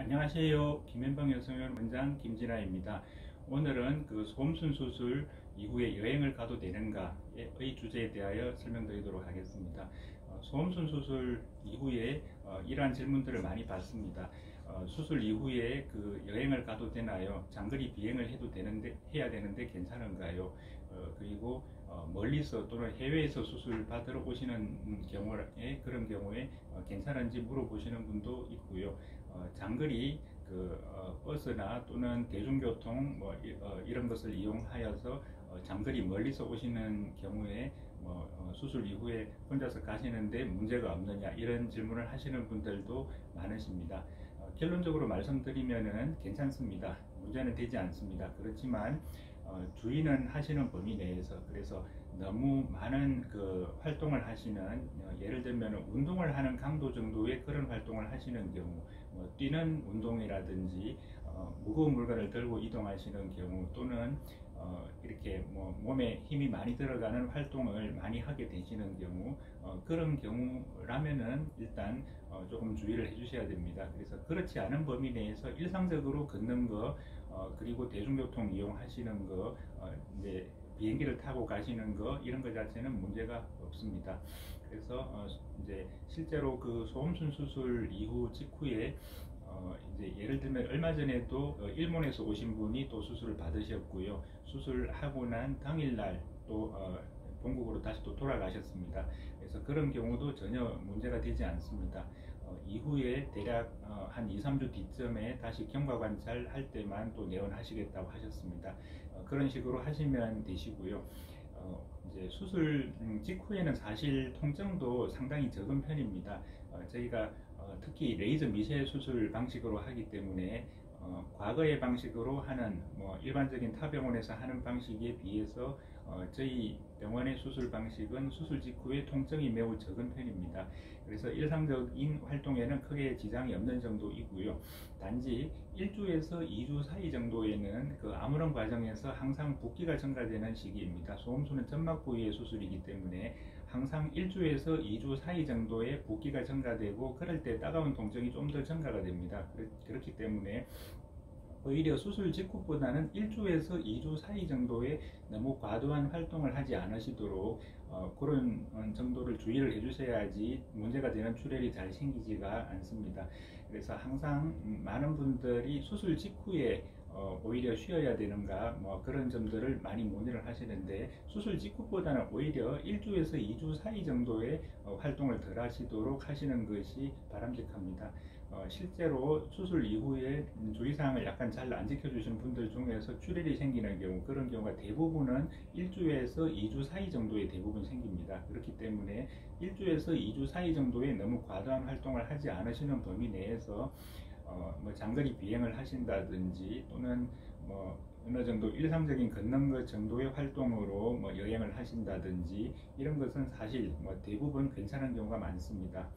안녕하세요. 김현방 여성의원 원장 김진아입니다. 오늘은 소음순 수술 이후에 여행을 가도 되는가의 주제에 대하여 설명드리도록 하겠습니다. 소음순 수술 이후에 이러한 질문들을 많이 받습니다. 수술 이후에 여행을 가도 되나요? 장거리 비행을 해야 되는데 괜찮은가요? 그리고 멀리서 또는 해외에서 수술 받으러 오시는 경우에 그런 경우에 괜찮은지 물어보시는 분도 있고요. 장거리 버스나 또는 대중교통 이런 것을 이용하여서 장거리 멀리서 오시는 경우에 수술 이후에 혼자서 가시는데 문제가 없느냐 이런 질문을 하시는 분들도 많으십니다. 결론적으로 말씀드리면은 괜찮습니다. 문제는 되지 않습니다. 그렇지만 주의는 하시는 범위 내에서, 그래서 너무 많은 활동을 하시는, 예를 들면 운동을 하는 강도 정도의 그런 활동을 하시는 경우, 뛰는 운동이라든지 무거운 물건을 들고 이동하시는 경우, 또는 이렇게 몸에 힘이 많이 들어가는 활동을 많이 하게 되시는 경우, 그런 경우라면은 일단 조금 주의를 해주셔야 됩니다. 그래서 그렇지 않은 범위 내에서 일상적으로 걷는 거, 그리고 대중교통 이용하시는 거, 이제 비행기를 타고 가시는 거, 이런 것 자체는 문제가 없습니다. 그래서 이제 실제로 소음순 수술 이후 직후에 이제 예를 들면 얼마 전에도 일본에서 오신 분이 또 수술을 받으셨고요. 수술하고 난 당일날 또 본국으로 다시 또 돌아가셨습니다. 그래서 그런 경우도 전혀 문제가 되지 않습니다. 이후에 대략 한 2, 3주 뒤쯤에 다시 경과 관찰할 때만 또 내원하시겠다고 하셨습니다. 그런 식으로 하시면 되시고요. 이제 수술 직후에는 사실 통증도 상당히 적은 편입니다. 저희가 특히 레이저 미세 수술 방식으로 하기 때문에 과거의 방식으로 하는 일반적인 타 병원에서 하는 방식에 비해서 저희 병원의 수술 방식은 수술 직후에 통증이 매우 적은 편입니다. 그래서 일상적인 활동에는 크게 지장이 없는 정도이고요. 단지 1주에서 2주 사이 정도에는 아무런 과정에서 항상 붓기가 증가되는 시기입니다. 소음순은 점막 부위의 수술이기 때문에 항상 1주에서 2주 사이 정도의 붓기가 증가되고, 그럴 때 따가운 통증이 좀 더 증가가 됩니다. 그렇기 때문에 오히려 수술 직후보다는 1주에서 2주 사이 정도의 너무 과도한 활동을 하지 않으시도록 그런 정도를 주의를 해주셔야지 문제가 되는 출혈이 잘 생기지가 않습니다. 그래서 항상 많은 분들이 수술 직후에 오히려 쉬어야 되는가 그런 점들을 많이 문의를 하시는데, 수술 직후보다는 오히려 1주에서 2주 사이 정도의 활동을 덜 하시도록 하시는 것이 바람직합니다. 실제로 수술 이후에 주의사항을 약간 잘 안 지켜주신 분들 중에서 출혈이 생기는 경우, 그런 경우가 대부분은 1주에서 2주 사이 정도에 대부분 생깁니다. 그렇기 때문에 1주에서 2주 사이 정도의 너무 과도한 활동을 하지 않으시는 범위 내에서 장거리 비행을 하신다든지, 또는 어느 정도 일상적인 걷는 것 정도의 활동으로 여행을 하신다든지, 이런 것은 사실 대부분 괜찮은 경우가 많습니다.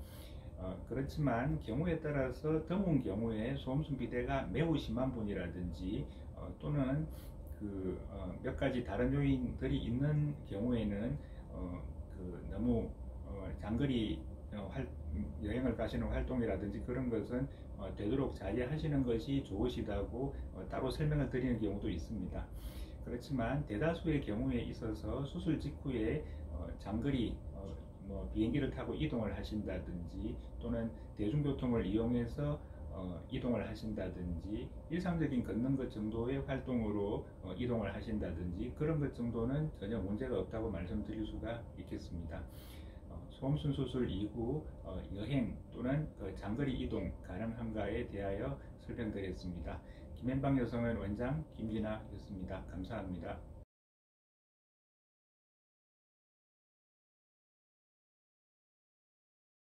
그렇지만 경우에 따라서 드문 경우에 소음순 비대가 매우 심한 분이라든지 또는 몇 가지 다른 요인들이 있는 경우에는 너무 장거리 여행을 가시는 활동이라든지 그런 것은 되도록 자제하시는 것이 좋으시다고 따로 설명을 드리는 경우도 있습니다. 그렇지만 대다수의 경우에 있어서 수술 직후에 장거리 비행기를 타고 이동을 하신다든지, 또는 대중교통을 이용해서 이동을 하신다든지, 일상적인 걷는 것 정도의 활동으로 이동을 하신다든지, 그런 것 정도는 전혀 문제가 없다고 말씀드릴 수가 있겠습니다. 소음순 수술 이후 여행 또는 장거리 이동 가능한가에 대하여 설명드렸습니다. 김현방 여성의원 원장 김진아였습니다. 감사합니다.